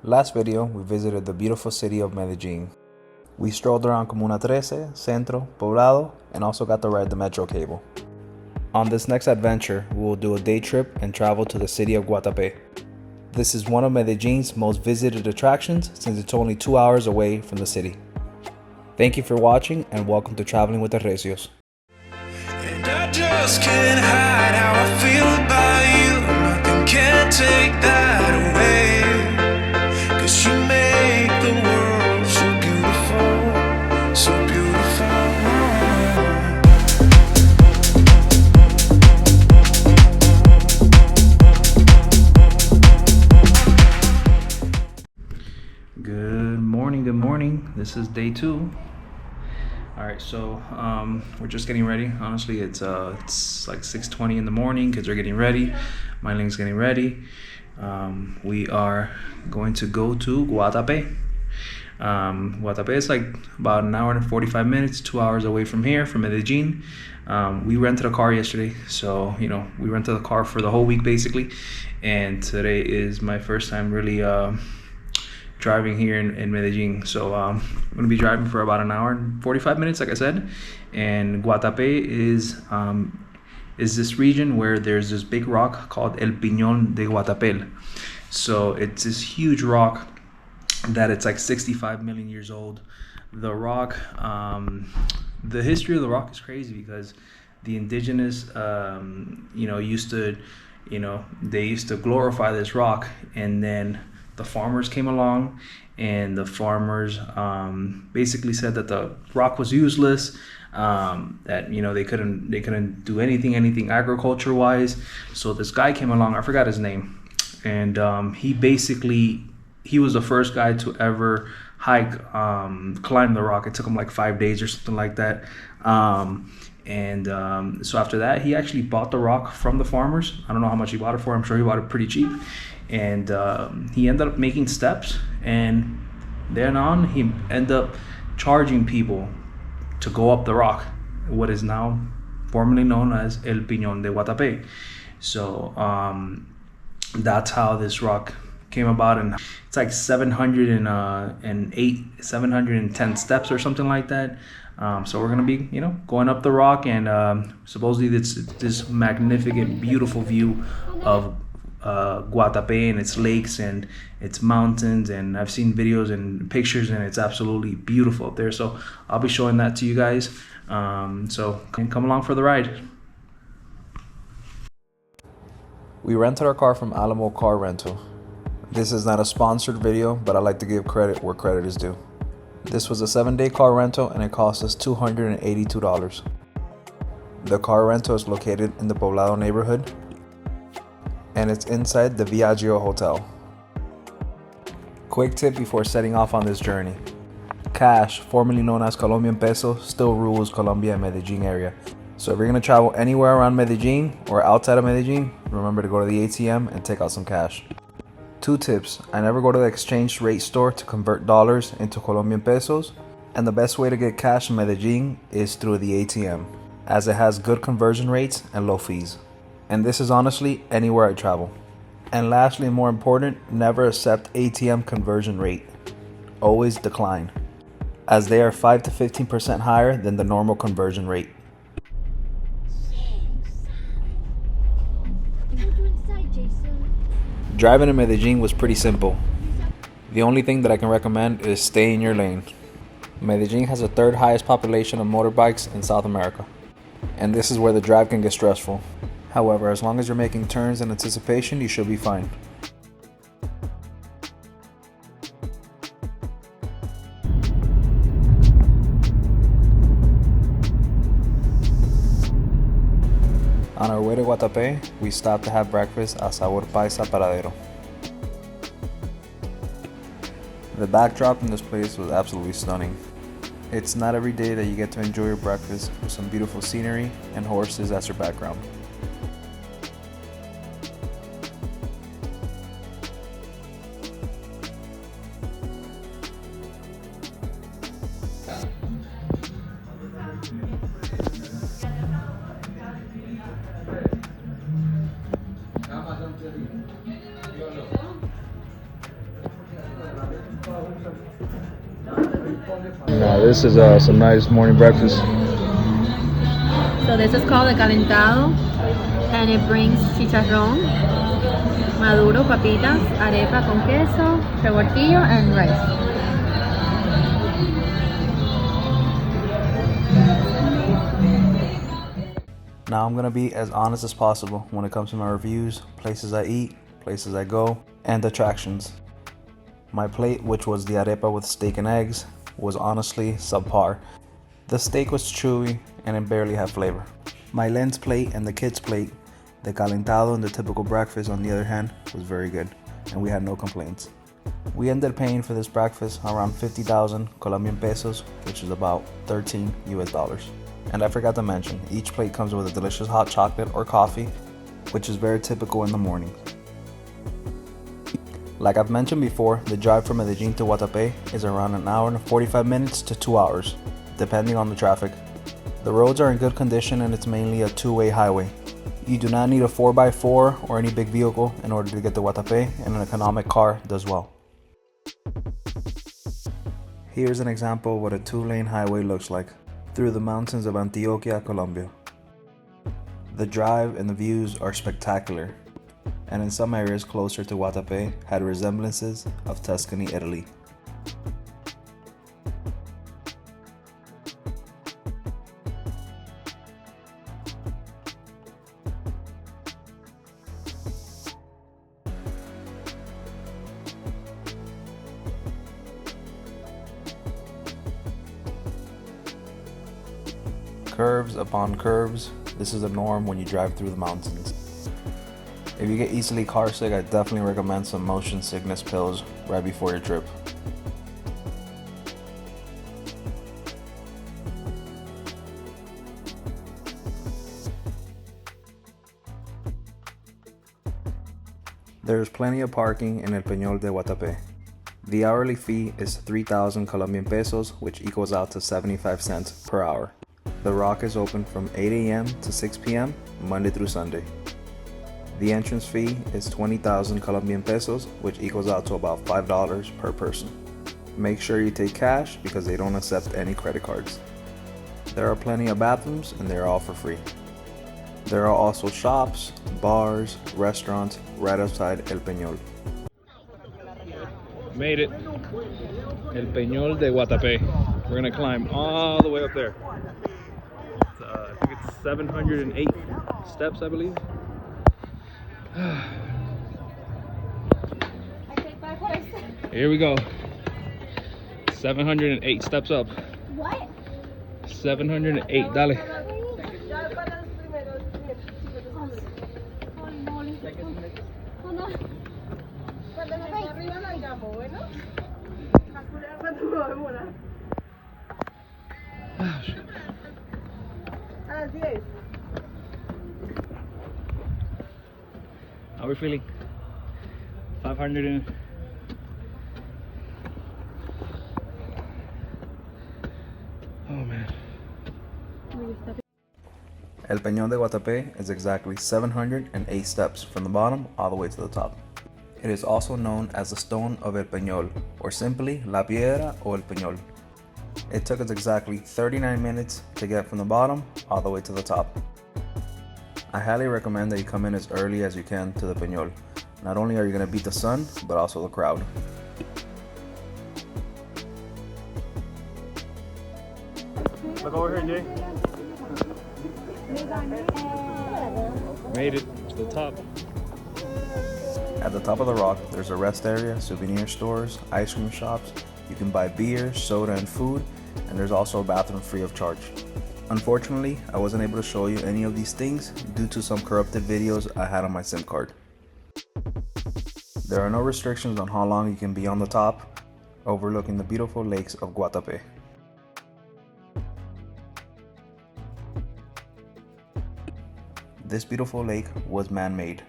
Last video, we visited the beautiful city of Medellin. We strolled around Comuna 13, Centro, Poblado, and also got to ride the metro cable. On this next adventure, we will do a day trip and travel to the city of Guatape. This is one of Medellin's most visited attractions since it's only 2 hours away from the city. Thank you for watching and welcome to Traveling with the Recios. And I just can't hide how I feel about you. Nothing can take that away. 'Cause you make the world so beautiful, so beautiful. Good morning. This is day 2. All right, so we're just getting ready. Honestly, it's like 6:20 in the morning. Kids are getting ready. Myling's getting ready. We are going to go to Guatape. Guatape is like about an hour and 45 minutes, 2 hours away from here, from Medellin. We rented a car yesterday, so we rented a car for the whole week basically. And today is my first time really driving here in Medellin. So I'm gonna be driving for about an hour and 45 minutes, like I said. And Guatape is this region where there's this big rock called El Peñon de Guatape. So it's this huge rock that it's like 65 million years old. The rock, the history of the rock is crazy because the indigenous, they used to glorify this rock, and then the farmers came along, and the farmers basically said that the rock was useless, that they couldn't do anything agriculture wise. So this guy came along, I forgot his name, and he was the first guy to ever climb the rock. It took him like 5 days or something like that. So after that, he actually bought the rock from the farmers. I don't know how much he bought it for. I'm sure he bought it pretty cheap. And he ended up making steps, and then on he ended up charging people to go up the rock, what is now formerly known as El Peñon de Guatape. So that's how this rock came about, and it's like 710 steps or something like that. So we're gonna be going up the rock, and supposedly it's this magnificent, beautiful view of Guatape and its lakes and its mountains, and I've seen videos and pictures, and it's absolutely beautiful up there. So I'll be showing that to you guys. So come along for the ride. We rented our car from Alamo Car Rental. This is not a sponsored video, but I like to give credit where credit is due. This was a 7-day car rental, and it cost us $282. The car rental is located in the Poblado neighborhood, and it's inside the Viaggio Hotel. Quick tip before setting off on this journey. Cash, formerly known as Colombian peso, still rules Colombia and Medellin area. So if you're gonna travel anywhere around Medellin or outside of Medellin, remember to go to the ATM and take out some cash. 2 tips. I never go to the exchange rate store to convert dollars into Colombian pesos, and the best way to get cash in Medellin is through the ATM, as it has good conversion rates and low fees. And this is honestly anywhere I travel. And lastly, and more important, never accept ATM conversion rate. Always decline, as they are 5 to 15% higher than the normal conversion rate. Driving in Medellin was pretty simple. The only thing that I can recommend is stay in your lane. Medellin has the 3rd highest population of motorbikes in South America, and this is where the drive can get stressful. However, as long as you're making turns in anticipation, you should be fine. On our way to Guatape, we stopped to have breakfast at Sabor Paisa Paradero. The backdrop in this place was absolutely stunning. It's not every day that you get to enjoy your breakfast with some beautiful scenery and horses as your background. Now this is some nice morning breakfast. So this is called a calentado, and it brings chicharrón, maduro, papitas, arepa con queso, revoltillo, and rice. Now I'm gonna be as honest as possible when it comes to my reviews, places I eat, places I go, and attractions. My plate, which was the arepa with steak and eggs, was honestly subpar. The steak was chewy and it barely had flavor. My lens plate and the kids plate, the calentado and the typical breakfast on the other hand, was very good, and we had no complaints. We ended paying for this breakfast around 50,000 Colombian pesos, which is about 13 US dollars. And I forgot to mention, each plate comes with a delicious hot chocolate or coffee, which is very typical in the morning. Like I've mentioned before, the drive from Medellin to Guatape is around an hour and 45 minutes to 2 hours, depending on the traffic. The roads are in good condition and it's mainly a two-way highway. You do not need a 4x4 or any big vehicle in order to get to Guatape, and an economic car does well. Here's an example of what a two-lane highway looks like through the mountains of Antioquia, Colombia. The drive and the views are spectacular, and in some areas closer to Guatape had resemblances of Tuscany, Italy. Curves upon curves, this is the norm when you drive through the mountains. If you get easily car sick, I definitely recommend some motion sickness pills right before your trip. There is plenty of parking in El Peñon de Guatape. The hourly fee is 3,000 Colombian pesos, which equals out to 75 cents per hour. The Rock is open from 8 a.m. to 6 p.m. Monday through Sunday. The entrance fee is 20,000 Colombian pesos, which equals out to about $5 per person. Make sure you take cash because they don't accept any credit cards. There are plenty of bathrooms and they're all for free. There are also shops, bars, restaurants right outside El Peñol. Made it. El Peñol de Guatape. We're gonna climb all the way up there. I think it's 708 steps, I believe. Here we go. 708 steps up. What? 708, dale. How are we feeling? 500 and... Oh man. El Peñón de Guatape is exactly 708 steps from the bottom all the way to the top. It is also known as the Stone of El Peñol, or simply La Piedra o El Peñol. It took us exactly 39 minutes to get from the bottom all the way to the top. I highly recommend that you come in as early as you can to the Peñol. Not only are you going to beat the sun, but also the crowd. Look over here, Jay. Made it to the top. At the top of the rock, there's a rest area, souvenir stores, ice cream shops. You can buy beer, soda, and food, and there's also a bathroom free of charge. Unfortunately, I wasn't able to show you any of these things due to some corrupted videos I had on my SIM card. There are no restrictions on how long you can be on the top, overlooking the beautiful lakes of Guatape. This beautiful lake was man-made.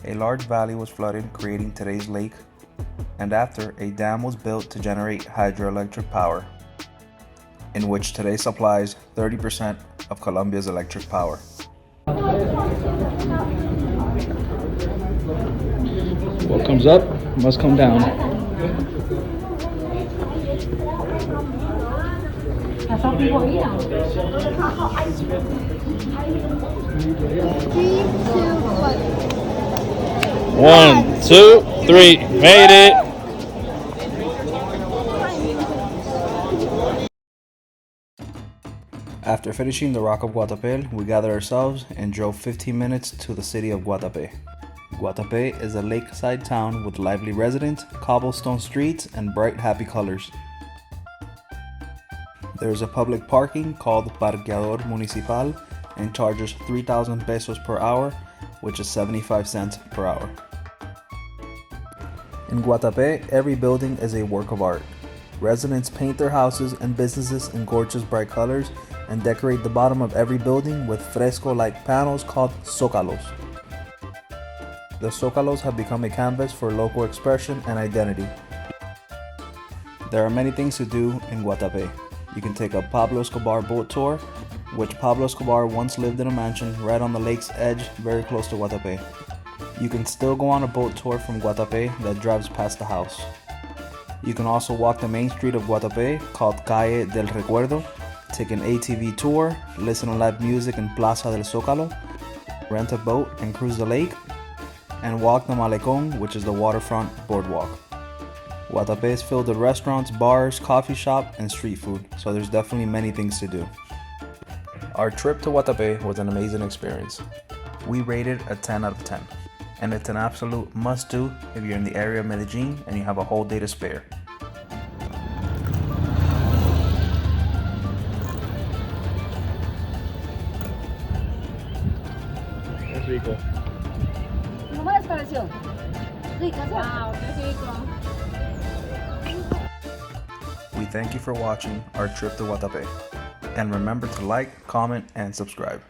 A large valley was flooded, creating today's lake, and after, a dam was built to generate hydroelectric power, in which today supplies 30% of Colombia's electric power. What comes up must come down. Some people eat them. 3, 2, 1. 1, 2, 3. Made it. After finishing the Rock of Guatape, we gathered ourselves and drove 15 minutes to the city of Guatape. Guatape is a lakeside town with lively residents, cobblestone streets, and bright, happy colors. There is a public parking called Parqueador Municipal and charges 3,000 pesos per hour, which is 75 cents per hour. In Guatape, every building is a work of art. Residents paint their houses and businesses in gorgeous bright colors and decorate the bottom of every building with fresco-like panels called zócalos. The zócalos have become a canvas for local expression and identity. There are many things to do in Guatape. You can take a Pablo Escobar boat tour, which Pablo Escobar once lived in a mansion right on the lake's edge, very close to Guatape. You can still go on a boat tour from Guatape that drives past the house. You can also walk the main street of Guatape, called Calle del Recuerdo, take an ATV tour, listen to live music in Plaza del Zócalo, rent a boat and cruise the lake, and walk the Malecón, which is the waterfront boardwalk. Guatape is filled with restaurants, bars, coffee shop, and street food, so there's definitely many things to do. Our trip to Guatape was an amazing experience. We rated a 10 out of 10, and it's an absolute must-do if you're in the area of Medellin and you have a whole day to spare. Es rico. ¿Cómo les pareció? Rica, ¿sí? Wow, qué rico. We thank you for watching our trip to Guatape, and remember to like, comment, and subscribe.